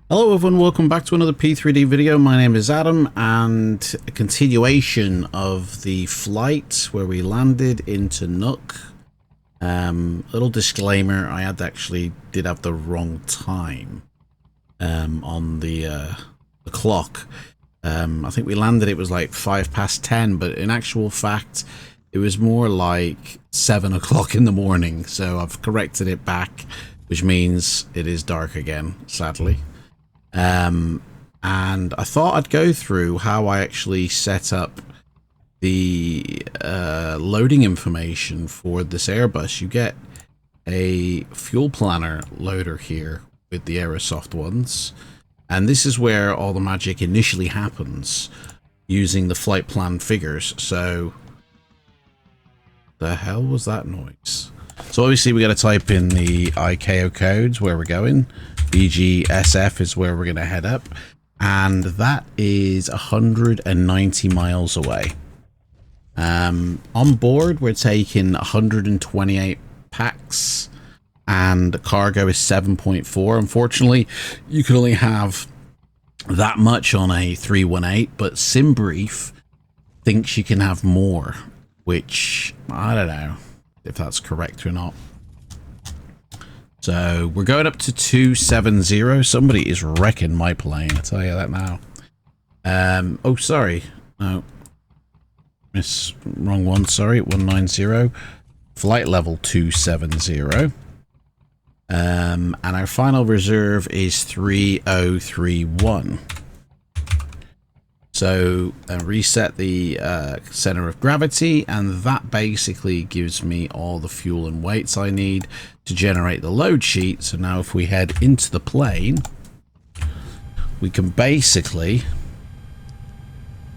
Hello everyone, welcome back to another P3D video. My name is Adam, and a continuation of the flight where we landed into Nook. Little disclaimer, I did have the wrong time on the clock. I think we landed, it was like 10:05, but in actual fact it was more like 7 o'clock in the morning, so I've corrected it back, which means it is dark again, sadly. And I thought I'd go through how I actually set up the loading information for this Airbus. You get a fuel planner loader here with the Aerosoft ones, and this is where all the magic initially happens using the flight plan figures. So the hell was that noise? So obviously we got to type in the ICAO codes where we're going. Bgsf is where we're going to head up, and that is 190 miles away. On board we're taking 128 packs, and the cargo is 7.4. Unfortunately, you can only have that much on a 318, but SimBrief thinks you can have more, which I don't know if that's correct or not. So we're going up to 270. Somebody is wrecking my plane, I'll tell you that now. Oh, sorry. No. Wrong one, sorry. 190. Flight level 270. And our final reserve is 3031. So reset the center of gravity, and that basically gives me all the fuel and weights I need to generate the load sheet. So now if we head into the plane, we can basically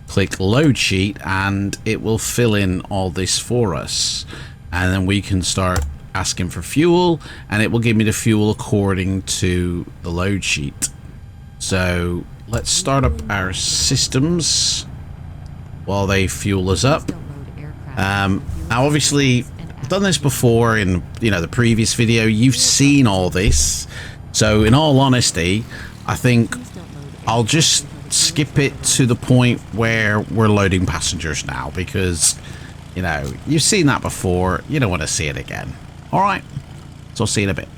click load sheet and it will fill in all this for us, and then we can start asking for fuel and it will give me the fuel according to the load sheet. So let's start up our systems while they fuel us up. Now obviously I've done this before in the previous video. You've seen all this, so in all honesty I think I'll just skip it to the point where we're loading passengers now, because you've seen that before, you don't want to see it again. Alright, so I'll see you in a bit.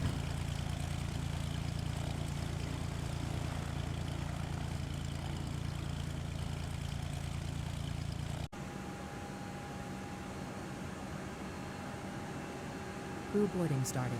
Crew boarding starting.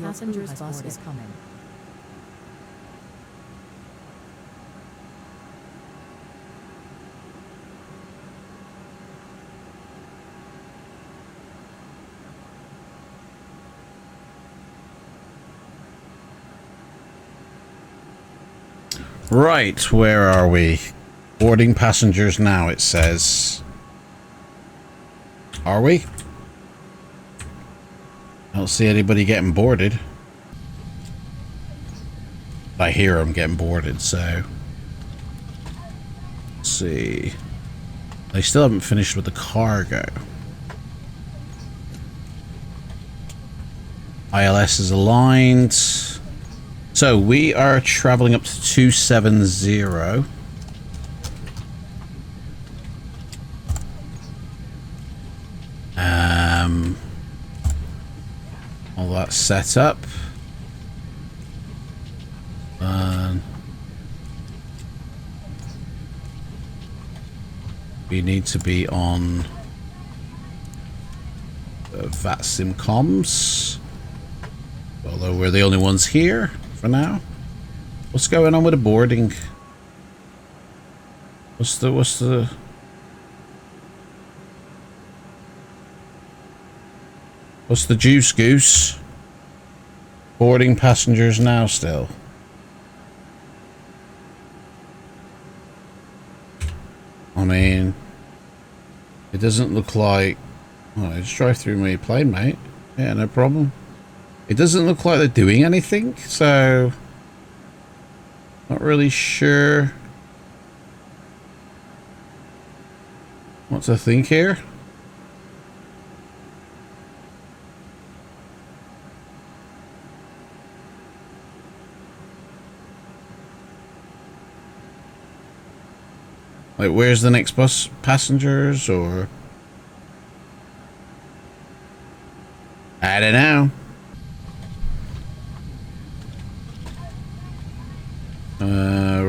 Passengers bus is coming. Right, where are we? Boarding passengers now, it says. Are we? I don't see anybody getting boarded. I hear them getting boarded, so let's see. They still haven't finished with the cargo. ILS is aligned. So we are traveling up to 270. All that set up. We need to be on FLIGHTSIM comms, although we're the only ones here for now. What's going on with the boarding? What's the juice goose? Boarding passengers now still. I mean, it doesn't look like... Oh, just drive through my plane, mate. Yeah, no problem. It doesn't look like they're doing anything, so... Not really sure what to think here. Like, where's the next bus passengers, or... I don't know.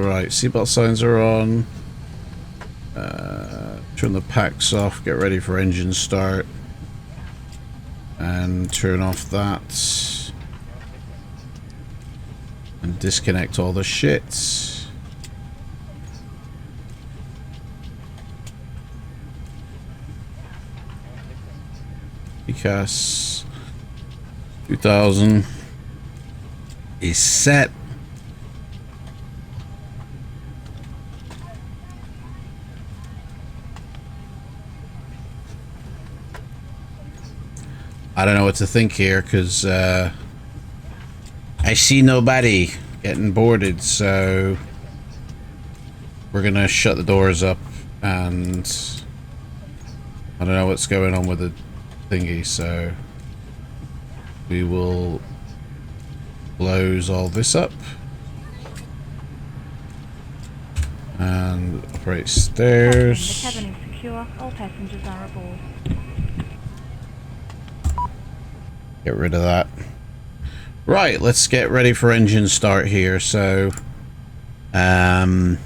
Right, seatbelt signs are on. Turn the packs off, get ready for engine start. And turn off that. And disconnect all the shit. Because 2000 is set. I don't know what to think here, because I see nobody getting boarded, so we're gonna shut the doors up, and I don't know what's going on with the thingy, so we will close all this up and operate stairs. The cabin is secure. All passengers are aboard. Get rid of that. Right, let's get ready for engine start here. So APU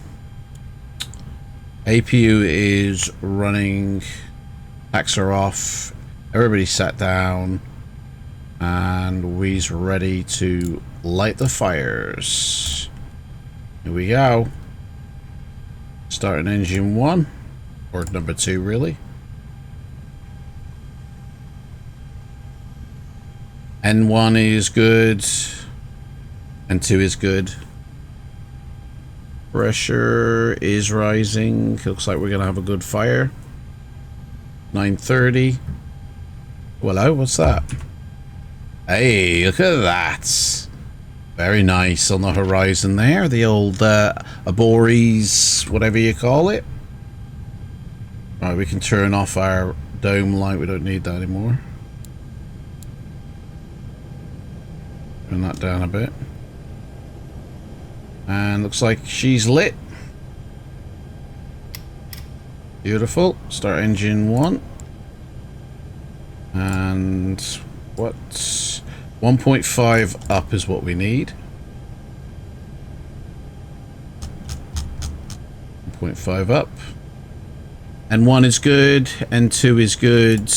is running, packs are off, everybody sat down, and we's ready to light the fires. Here we go. Starting engine 1, or number 2 really. N1 is good, N2 is good. Pressure is rising. Looks like we're gonna have a good fire. 930. Hello, what's that? Hey, look at that. Very nice on the horizon there. The old Abories, whatever you call it. Right, we can turn off our dome light. We don't need that anymore. Turn that down a bit. And looks like she's lit. Beautiful. Start engine 1. And what? 1.5 up is what we need. 1.5 up. N1 is good. N2 is good.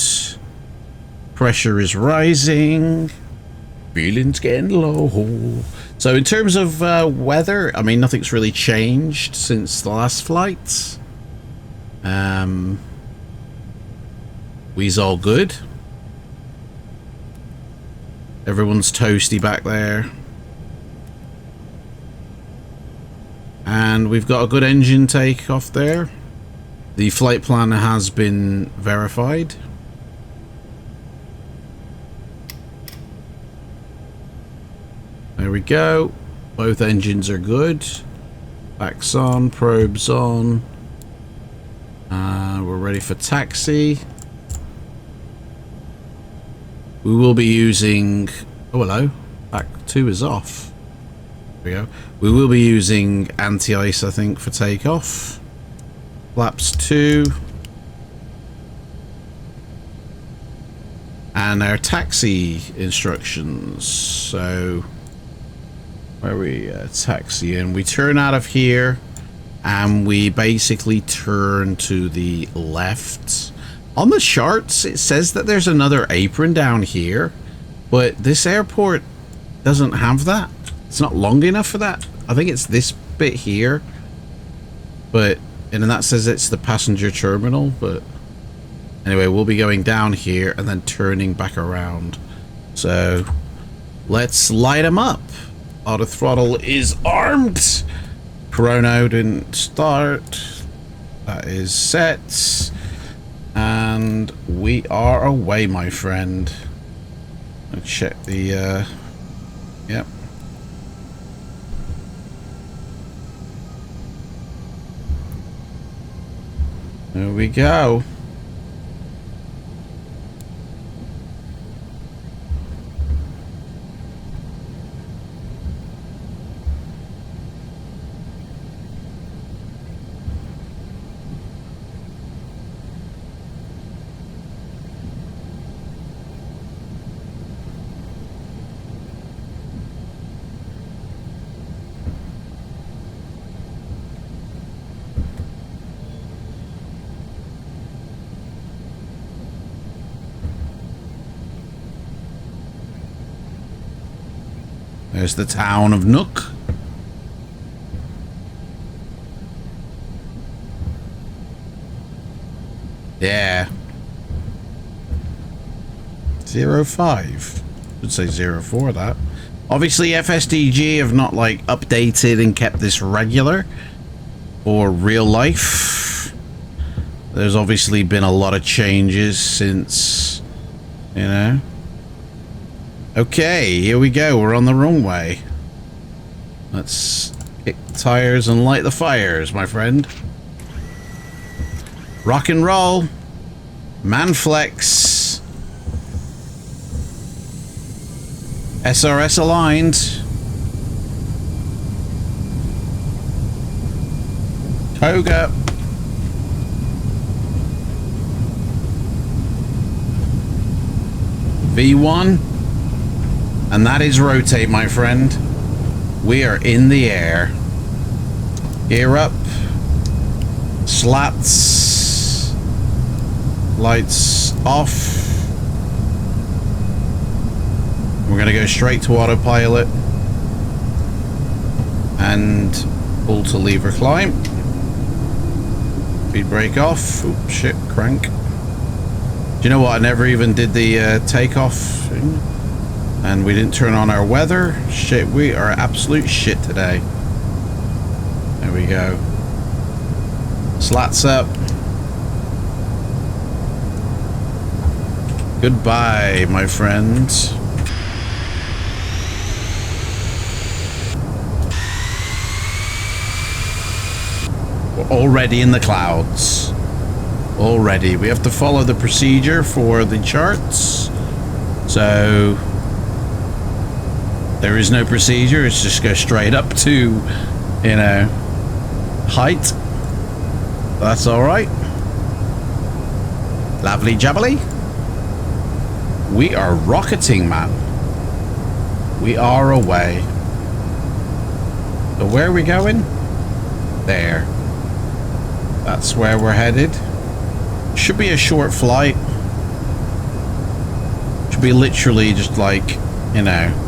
Pressure is rising. Feeling's getting low. So in terms of weather, I mean, nothing's really changed since the last flight. We's all good. Everyone's toasty back there. And we've got a good engine take off there. The flight plan has been verified. There we go. Both engines are good. Backs on, probes on. We're ready for taxi. We will be using... Oh, hello. Back 2 is off. There we go. We will be using anti-ice, I think, for takeoff. Flaps 2. And our taxi instructions. So, where we taxi in? We turn out of here and we basically turn to the left. On the charts, it says that there's another apron down here, but this airport doesn't have that. It's not long enough for that. I think it's this bit here, but and then that says it's the passenger terminal, but anyway, we'll be going down here and then turning back around. So let's light them up. Auto throttle is armed. Chrono didn't start. That is set. And we are away, my friend. Let's check the yep. There we go. There's the town of Nook. Yeah. 05. Should say 04 that. Obviously FSDG have not like updated and kept this regular or real life. There's obviously been a lot of changes since, you know. Okay, here we go. We're on the runway. Let's kick the tires and light the fires, my friend. Rock and roll. Man flex. SRS aligned. Toga. V1. And that is rotate, my friend. We are in the air. Gear up. Slats. Lights off. We're going to go straight to autopilot. And pull to lever climb. Speed brake off. Oops, shit, crank. Do you know what? I never even did the takeoff thing. And we didn't turn on our weather. Shit, we are absolute shit today. There we go. Slats up. Goodbye, my friends. We're already in the clouds. Already. We have to follow the procedure for the charts. So there is no procedure, it's just go straight up to, you know, height. That's alright. Lovely jubbly. We are rocketing, man. We are away. So where are we going? There. That's where we're headed. Should be a short flight. Should be literally just like, you know,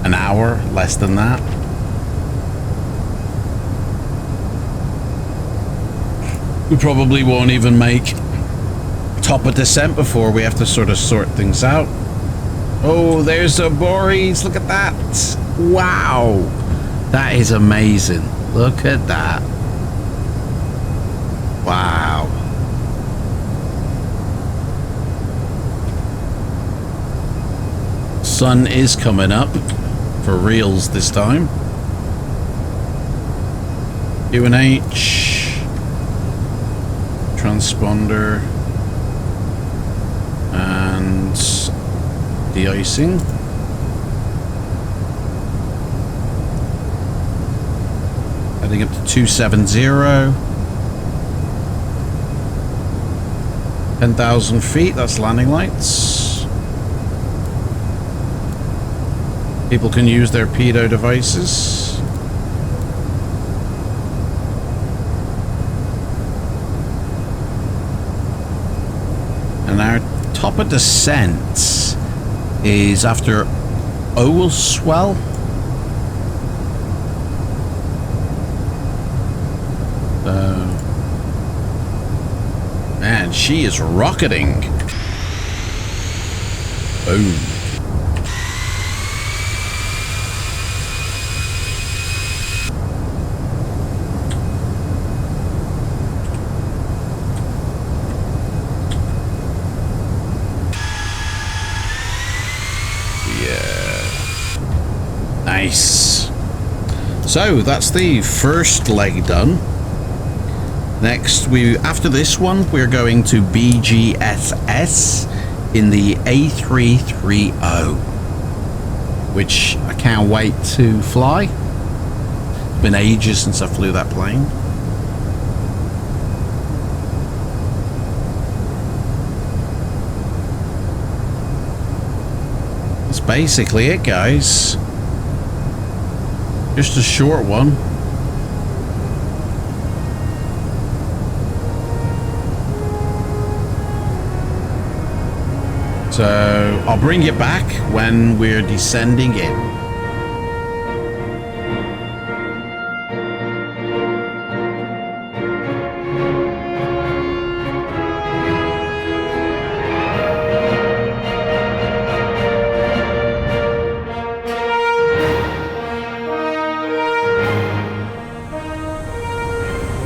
an hour, less than that. We probably won't even make top of descent before we have to sort of sort things out. Oh, there's a Boris. Look at that. Wow. That is amazing. Look at that. Wow. Sun is coming up. For reals this time. UNH. Transponder. And de-icing. Heading up to 270. 10,000 feet, that's landing lights. People can use their pedo devices. And our top of descent is after Owlswell. Man, she is rocketing. Boom. Nice. So that's the first leg done. Next, after this one, we're going to Bgsf in the A330, which I can't wait to fly. It's been ages since I flew that plane. That's basically it, guys. Just a short one. So I'll bring you back when we're descending in.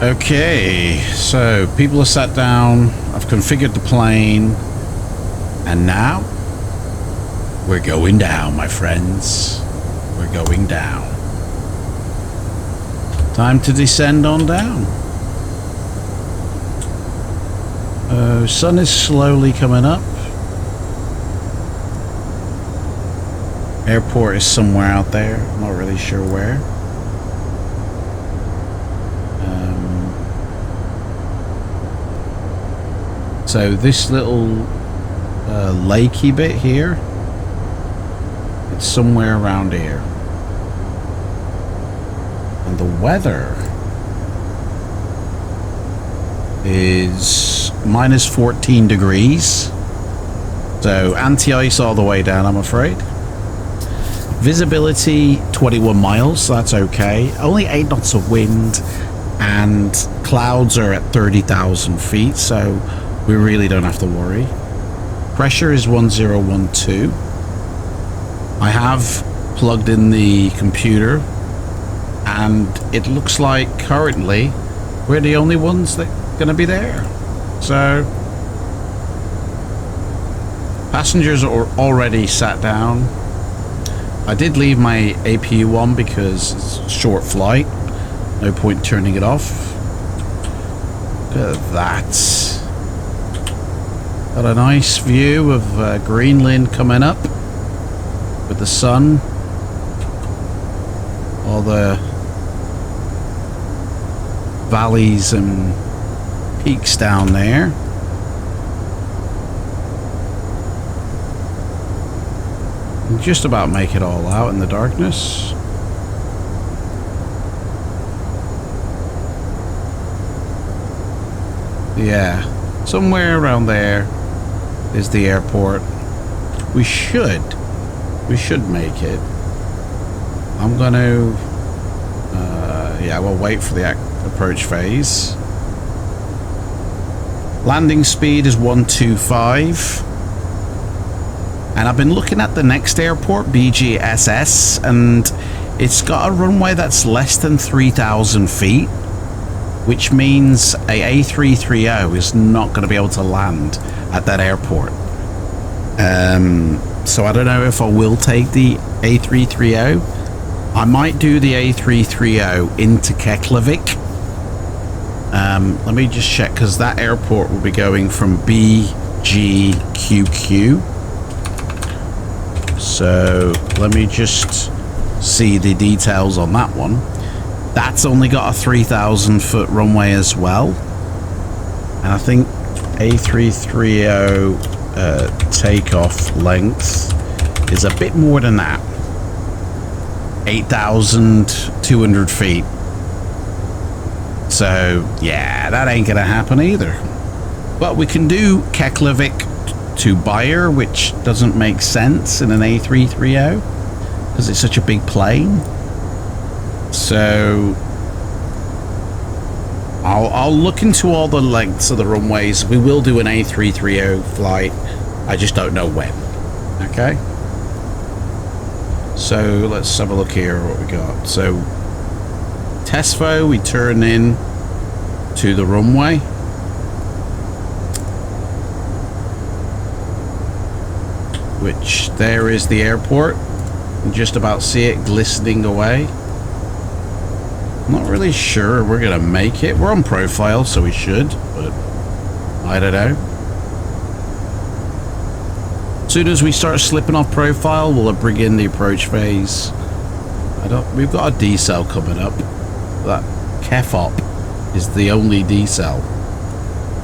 Okay, so people are sat down. I've configured the plane. And now, we're going down, my friends. We're going down. Time to descend on down. Sun is slowly coming up. Airport is somewhere out there. I'm not really sure where. So this little lakey bit here, it's somewhere around here. And the weather is minus 14 degrees. So anti-ice all the way down, I'm afraid. Visibility 21 miles, so that's okay. Only 8 knots of wind, and clouds are at 30,000 feet, so we really don't have to worry. Pressure is 1012. I have plugged in the computer, and it looks like currently we're the only ones that are going to be there. So passengers are already sat down. I did leave my APU on because it's a short flight. No point turning it off. Look at that. Got a nice view of Greenland coming up with the sun. All the valleys and peaks down there. And just about make it all out in the darkness. Yeah, somewhere around there is the airport. We should make it. I'm gonna yeah, we'll wait for the approach phase. Landing speed is 125, and I've been looking at the next airport, Bgsf, and it's got a runway that's less than 3,000 feet, which means a A330 is not going to be able to land at that airport. So I don't know if I will take the A330. I might do the A330 into Keflavik. Let me just check, because that airport will be going from Bggq. So let me just see the details on that one. That's only got a 3,000 foot runway as well. And I think A330 takeoff length is a bit more than that. 8,200 feet. So, yeah, that ain't gonna happen either. But we can do Keflavik to Bggh, which doesn't make sense in an A330 because it's such a big plane. So I'll look into all the lengths of the runways. We will do an A330 flight. I just don't know when. Okay. So let's have a look here what we got. So Tesfo, we turn in to the runway. Which there is the airport. You can just about see it glistening away. Not really sure we're gonna make it. We're on profile, so we should, but I don't know. As soon as we start slipping off profile, we'll bring in the approach phase. We've got a decel coming up. That Kefop is the only decel.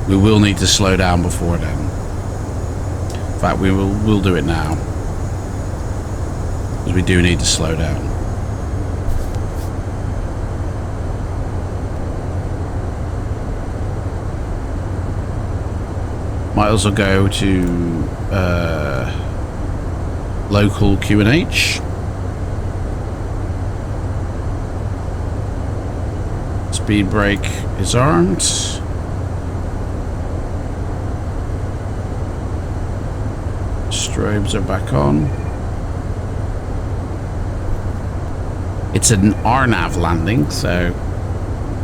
We will need to slow down before then. In fact, we'll do it now. Because we do need to slow down. Might also go to local QNH. Speed brake is armed. Strobes are back on. It's an RNAV landing, so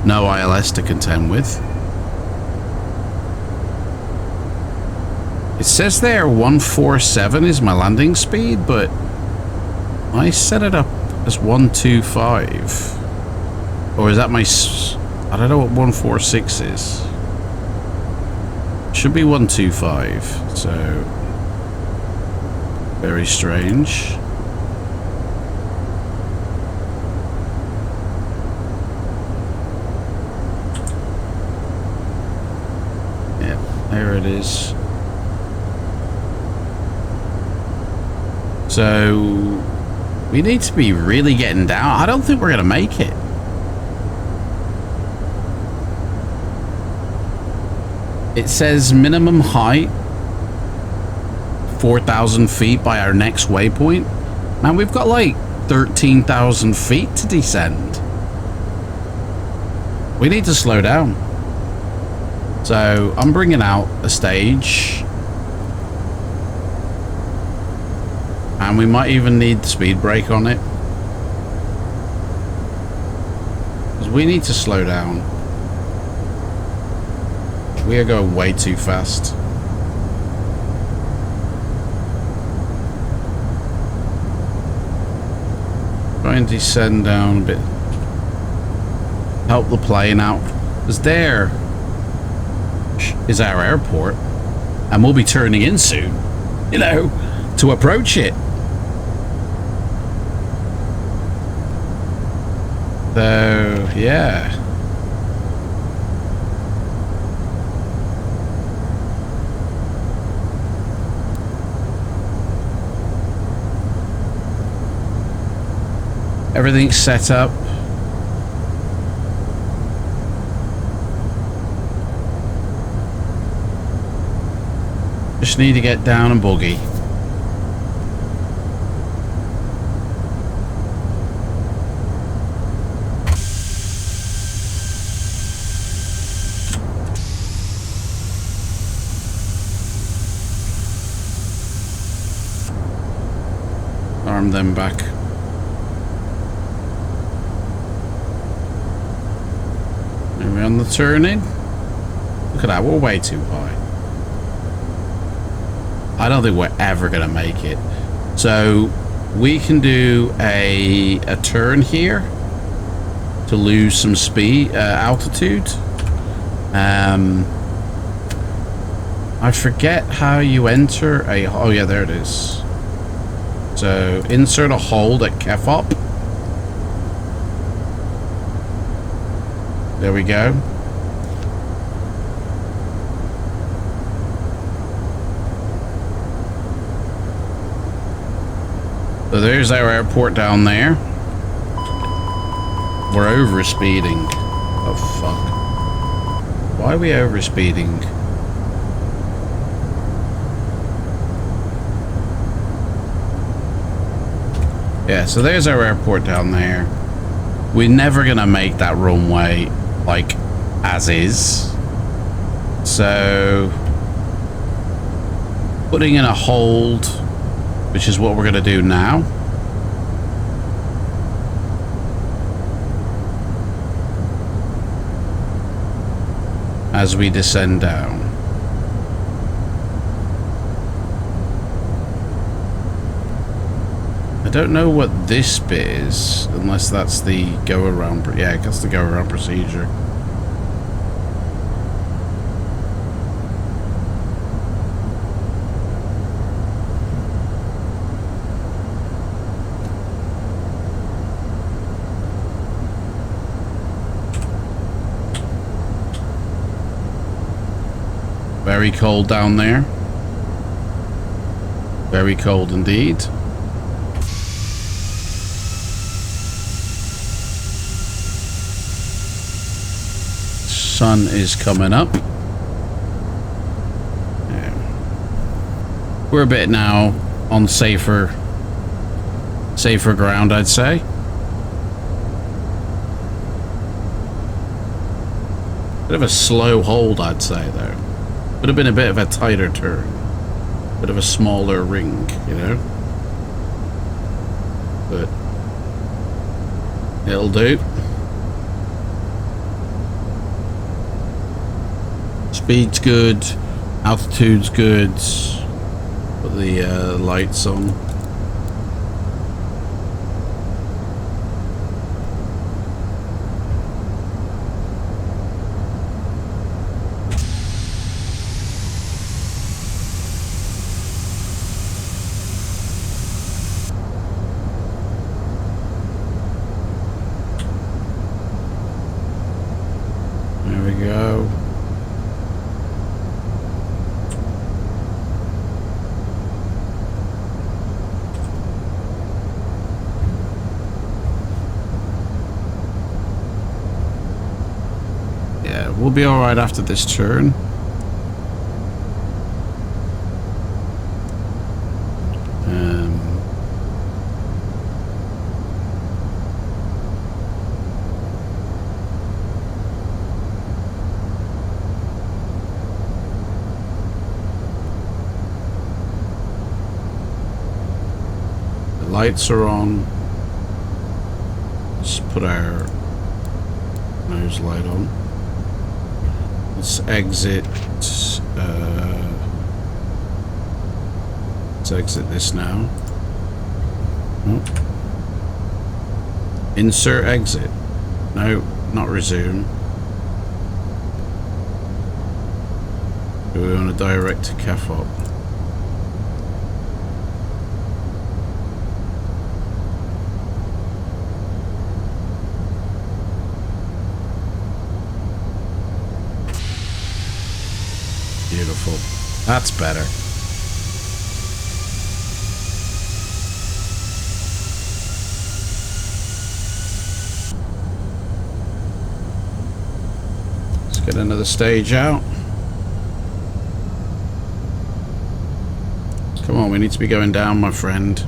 no ILS to contend with. It says there 147 is my landing speed, but I set it up as 125. Or is that my... I don't know what 146 is. Should be 125, so... Very strange. Yeah, there it is. So, we need to be really getting down. I don't think we're going to make it. It says minimum height 4,000 feet by our next waypoint. Man, we've got like 13,000 feet to descend. We need to slow down. So, I'm bringing out a stage. And we might even need the speed brake on it. Because we need to slow down. We are going way too fast. Try and descend down a bit. Help the plane out. Because there is our airport. And we'll be turning in soon. You know, to approach it. So, yeah. Everything's set up. Just need to get down and boogie. Arm them back. Are we on the turn-in? Look at that, we're way too high. I don't think we're ever going to make it. So, we can do a turn here to lose some speed, altitude. I forget how you enter a... Oh yeah, there it is. So, insert a hold at Kefop. There we go. So there's our airport down there. We're over speeding. Oh fuck. Why are we over speeding? Yeah, so there's our airport down there. We're never gonna make that runway like as is. So putting in a hold, which is what we're gonna do now. As we descend down. I don't know what this bit is, unless that's the go around. Yeah, that's the go around procedure. Very cold down there. Very cold indeed. Sun is coming up. Yeah. We're a bit now on safer ground, I'd say. Bit of a slow hold, I'd say, though. Would have been a bit of a tighter turn. Bit of a smaller ring, you know? But it'll do. Speed's good. Altitude's good. Put the lights on. There we go. Yeah, we'll be all right after this turn. Lights are on. Let's put our nose light on. Let's exit. Let's exit this now. Oh. Insert exit. No, not resume. Do we want to direct to CAFOP? Beautiful. That's better. Let's get another stage out. Come on, we need to be going down, my friend.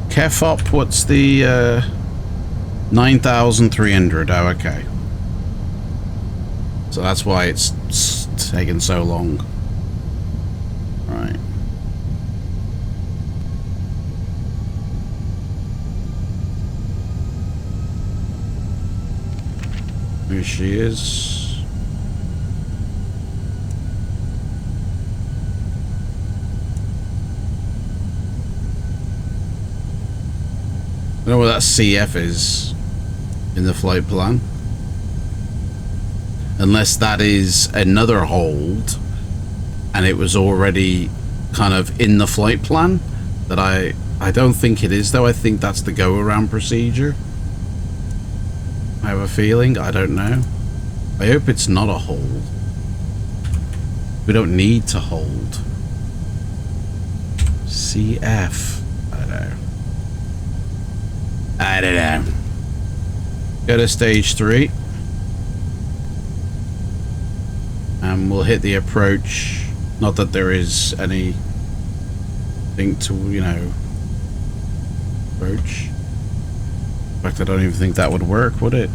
CAFOP, what's the 9,300? Oh, okay. So that's why it's taken so long. Right. Here she is. I don't know what that CF is in the flight plan. Unless that is another hold and it was already kind of in the flight plan. That I don't think it is, though. I think that's the go around procedure. I have a feeling. I don't know. I hope it's not a hold. We don't need to hold. CF. I don't know. I don't know. Go to stage 3. And we'll hit the approach. Not that there is anything to, you know, approach. In fact, I don't even think that would work, would it?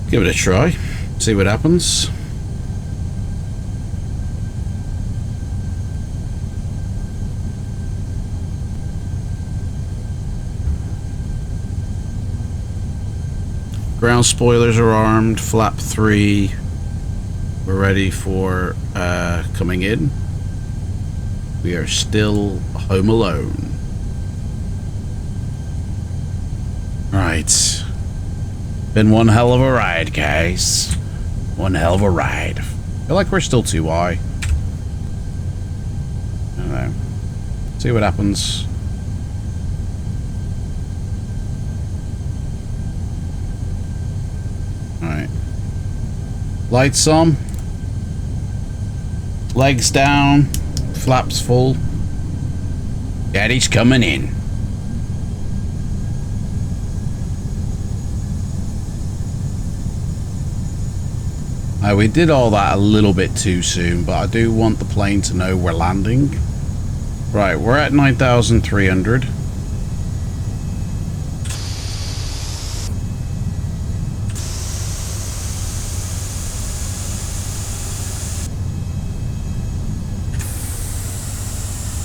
Give it a try. See what happens. Ground spoilers are armed. Flap 3. We're ready for coming in. We are still home alone. Right. Been one hell of a ride, guys. One hell of a ride. I feel like we're still too high. I don't know. See what happens. Alright. Lights on. Legs down. Flaps full. Daddy's coming in. We did all that a little bit too soon, but I do want the plane to know we're landing. Right, we're at 9,300.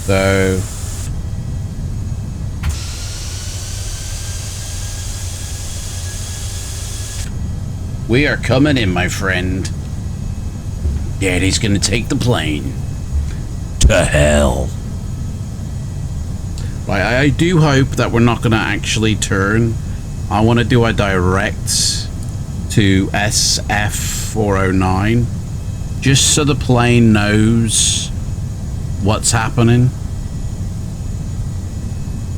So we are coming in, my friend. Daddy's gonna take the plane to hell. Right, I do hope that we're not gonna actually turn. I want to do a direct to SF409 just so the plane knows what's happening.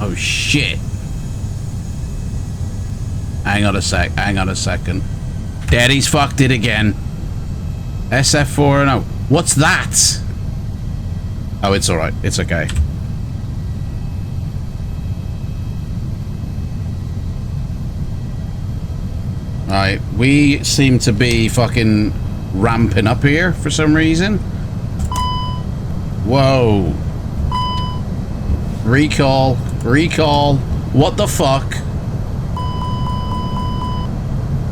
Oh shit. Hang on a second. Daddy's fucked it again. SF409. What's that? Oh, it's alright. It's okay. Right, we seem to be fucking ramping up here for some reason. Whoa. Recall. What the fuck?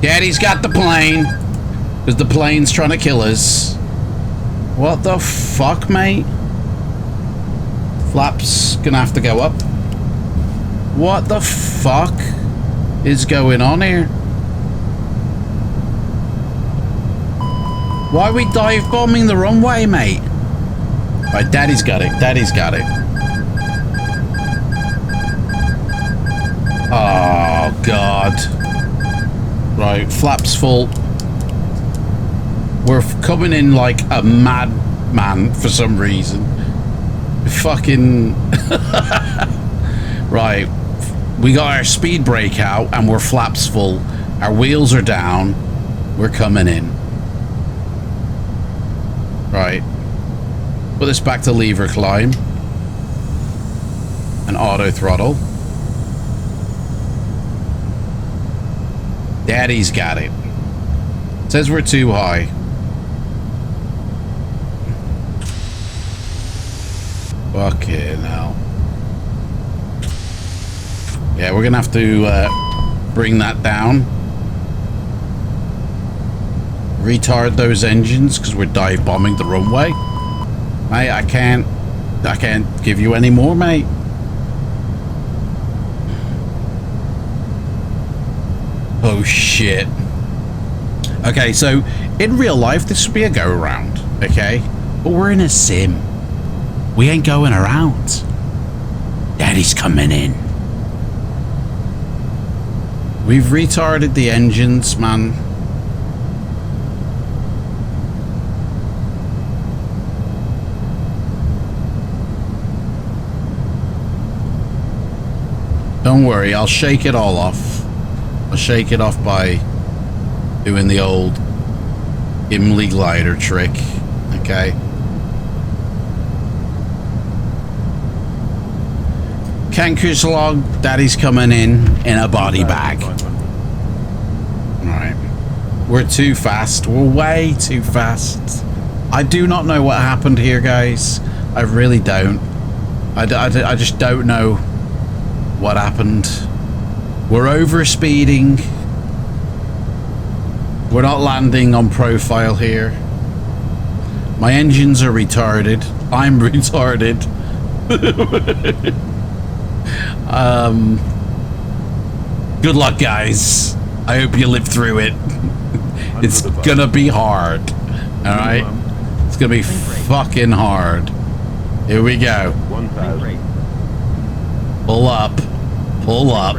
Daddy's got the plane. Because the plane's trying to kill us. What the fuck, mate? Flaps gonna have to go up. What the fuck is going on here? Why are we dive bombing the runway, mate? Right, Daddy's got it. Oh, God. Right, flaps full. We're coming in like a madman for some reason. Fucking... Right. We got our speed brake out and we're flaps full. Our wheels are down. We're coming in. Right. Put this back to lever climb. And auto throttle. Daddy's got it. Says we're too high. Fucking hell. Yeah, we're gonna have to bring that down. Retard those engines because we're dive bombing the runway. Mate, I can't give you any more, mate. Oh shit. Okay, so in real life this would be a go around, okay? But we're in a sim. We ain't going around. Daddy's coming in. We've retarded the engines, man. Don't worry, I'll shake it all off. I'll shake it off by doing the old Gimli glider trick. Okay. Kanku's log, Daddy's coming in a body bag. Alright. We're too fast. We're way too fast. I do not know what happened here, guys. I really don't. I just don't know what happened. We're over speeding. We're not landing on profile here. My engines are retarded. I'm retarded. Good luck, guys. I hope you live through it. It's gonna be hard. Alright? It's gonna be fucking hard. Here we go. 1,000. Pull up. Pull up.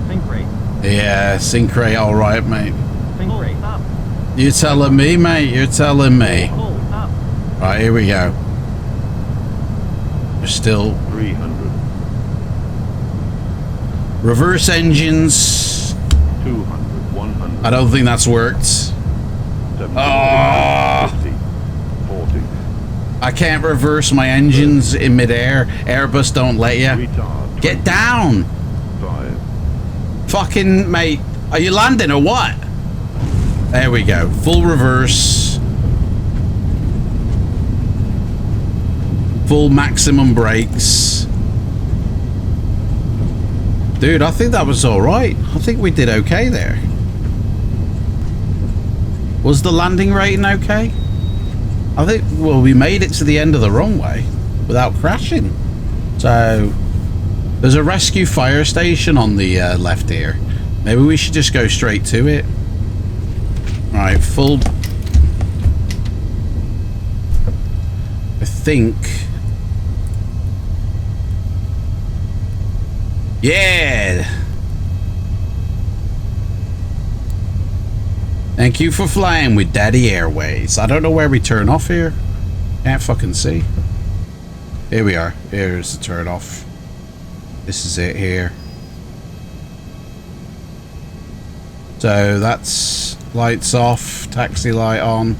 Think rate. Yeah, sync rate alright, mate. Think rate. Up. You're telling me, mate? You're telling me. Pull up. Right, here we go. We're still 300. reverse engines. 200. 100. I don't think that's worked. 70. Oh, 50. 40. I can't reverse my engines in midair. Airbus don't let you. Retard. Get down. 5. Fucking mate. Are you landing or what? There we go. Full reverse. Full maximum brakes. Dude, I think that was alright. I think we did okay there. Was the landing rating okay? I think, well, we made it to the end of the runway without crashing. So, there's a rescue fire station on the left here. Maybe we should just go straight to it. Right, full... I think... Yeah! Thank you for flying with Daddy Airways. I don't know where we turn off here. Can't fucking see. Here we are. Here's the turn off. This is it here. So that's lights off, taxi light on.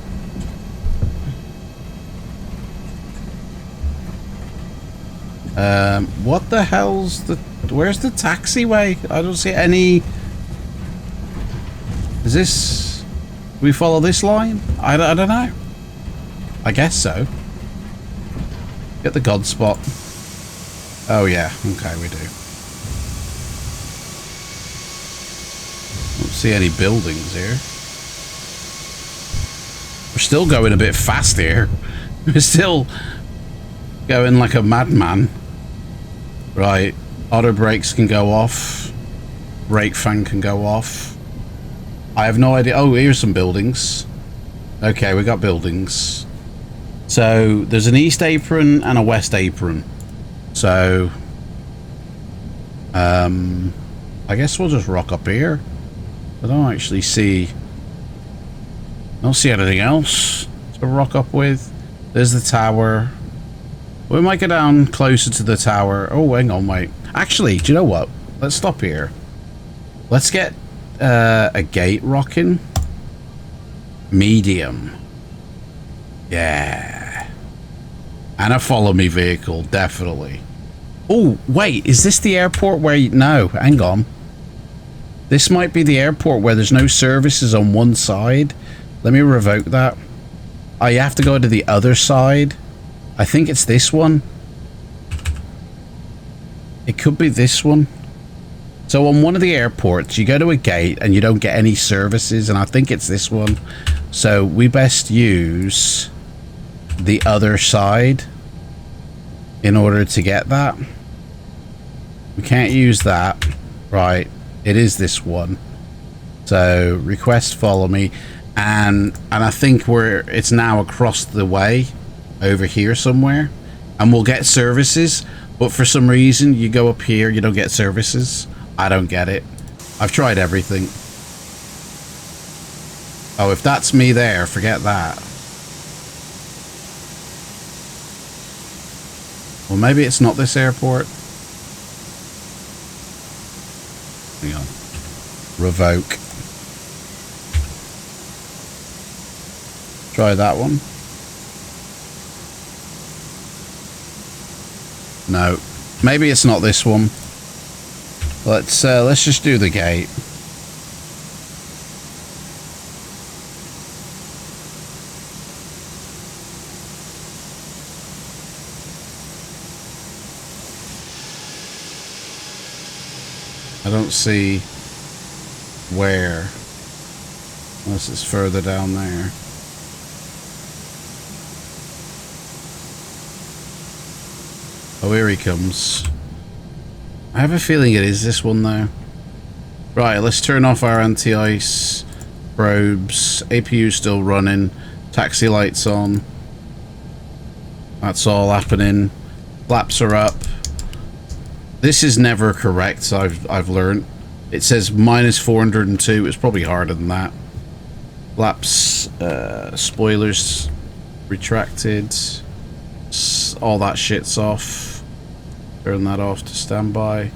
What the hell's the... Where's the taxiway? I don't see any... Is this... Do we follow this line? I don't know. I guess so. Get the God spot. Oh yeah, okay, we do. Don't see any buildings here. We're still going a bit fast here. We're still going like a madman. Right, auto brakes can go off. Brake fan can go off. I have no idea. Oh, here's some buildings. Okay, we got buildings. So there's an east apron and a west apron. So I guess we'll just rock up here. I don't actually see... I don't see anything else to rock up with. There's the tower. We might go down closer to the tower. Oh, hang on, wait. Actually, do you know what? Let's stop here. Let's get a gate rocking. Medium. Yeah. And a follow me vehicle, definitely. Oh, wait, is this the airport where you... No, hang on. This might be the airport where there's no services on one side. Let me revoke that. Oh, you have to go to the other side. I think it's this one. It could be this one. So on one of the airports, you go to a gate and you don't get any services, and I think it's this one. So we best use the other side in order to get that. We can't use that. Right. It is this one. So request follow me. And I think it's now across the way over here somewhere, and we'll get services, but for some reason you go up here, you don't get services. I don't get it. I've tried everything. Oh, if that's me there, forget that. Well, maybe it's not this airport. Hang on. Revoke. Try that one. No. Maybe it's not this one. Let's just do the gate. I don't see where, unless it's further down there. Oh, here he comes. I have a feeling it is this one though. Right, let's turn off our anti-ice probes. APU still running. Taxi lights on. That's all happening. Flaps are up. This is never correct, I've learned. It says minus 402. It's probably harder than that. Flaps, spoilers retracted. All that shit's off. Turn that off to standby.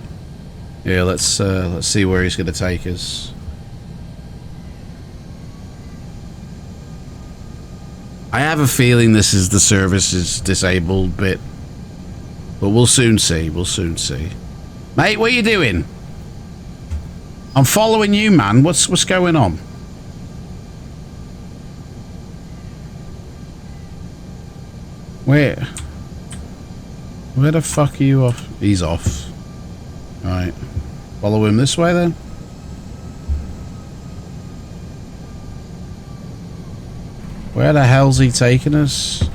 Yeah, let's see where he's gonna take us. I have a feeling this is the services disabled bit. But we'll soon see. We'll soon see. Mate, what are you doing? I'm following you, man. What's going on? Where the fuck are you off? He's off. Right. Follow him this way then. Where the hell's he taking us?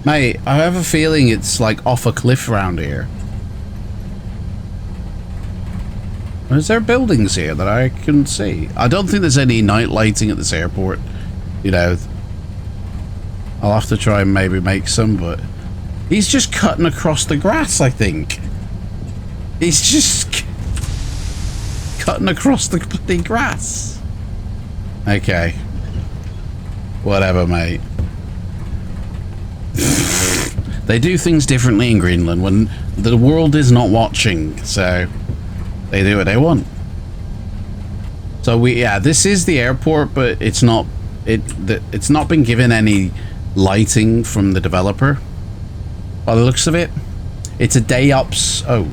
Mate, I have a feeling it's like off a cliff around here. Is there buildings here that I can see? I don't think there's any night lighting at this airport. You know, I'll have to try and maybe make some, but he's just cutting across the grass, I think. He's just cutting across the bloody grass. Okay. Whatever, mate. They do things differently in Greenland when the world is not watching, so they do what they want. So yeah, this is the airport, but it's not been given any lighting from the developer. By the looks of it, it's a day ops. Oh,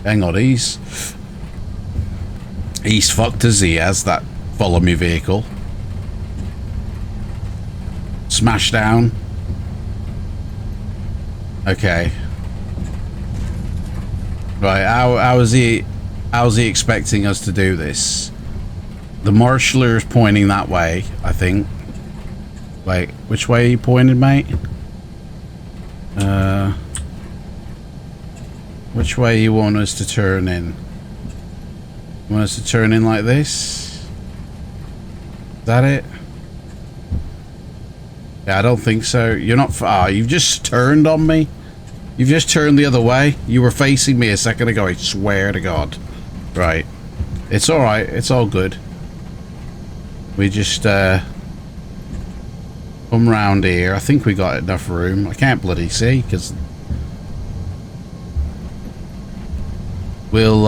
hang on, he's fucked as he has that follow me vehicle. Smash down. Okay. Right, how's he expecting us to do this? The marshaller's pointing that way, I think. Wait, which way are you pointed, mate? Which way you want us to turn in? You want us to turn in like this? Is that it? Yeah, I don't think so. You're not far. You've just turned on me. You've just turned the other way. You were facing me a second ago, I swear to God. Right. It's alright. It's all good. We just, come round here. I think we got enough room. I can't bloody see, because... We'll,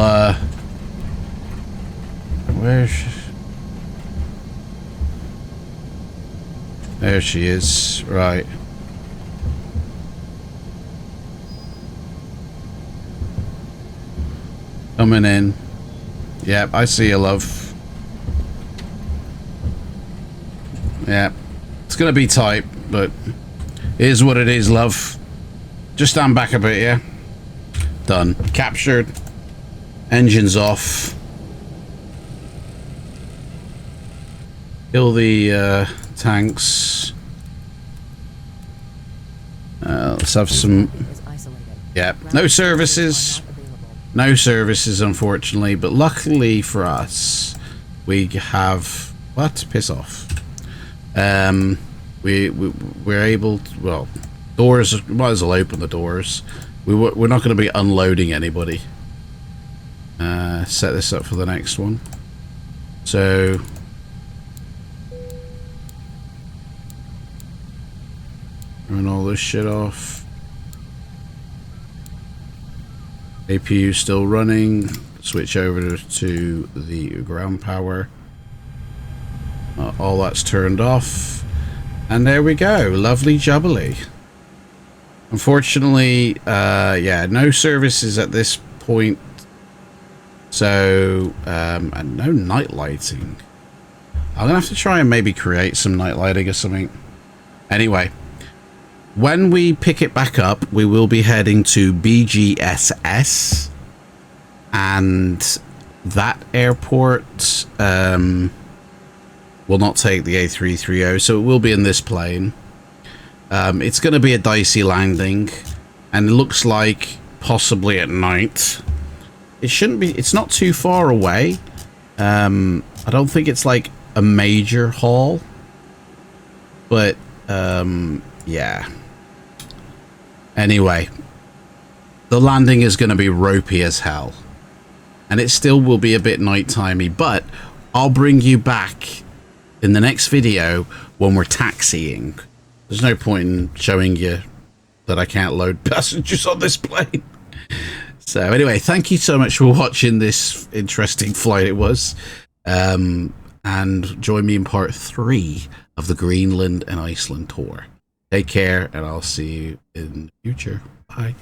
where's... There she is. Right. Coming in. Yep, I see you, love. Yep. It's gonna be tight, but it is what it is, love. Just stand back a bit, yeah? Done. Captured. Engines off. Kill the tanks. Let's have some... Yeah, no services. No services, unfortunately, but luckily for us, we have... What? Piss off. We're able to... Well, doors... Might as well open the doors. We're not going to be unloading anybody. Set this up for the next one. So... Turn all this shit off. APU still running. Switch over to the ground power. All that's turned off. And there we go. Lovely jubbly. Unfortunately, yeah, no services at this point. So, and no night lighting. I'm gonna have to try and maybe create some night lighting or something. Anyway, when we pick it back up, we will be heading to BGSS, and that airport will not take the A330, so it will be in this plane. It's going to be a dicey landing, and it looks like possibly at night. It shouldn't be. It's not too far away. I don't think it's like a major haul, but yeah. Anyway, the landing is going to be ropey as hell, and it still will be a bit nightimey, but I'll bring you back in the next video when we're taxiing. There's no point in showing you that I can't load passengers on this plane. So anyway, thank you so much for watching this interesting flight it was. And join me in part 3 of the Greenland and Iceland tour. Take care, and I'll see you in the future. Bye.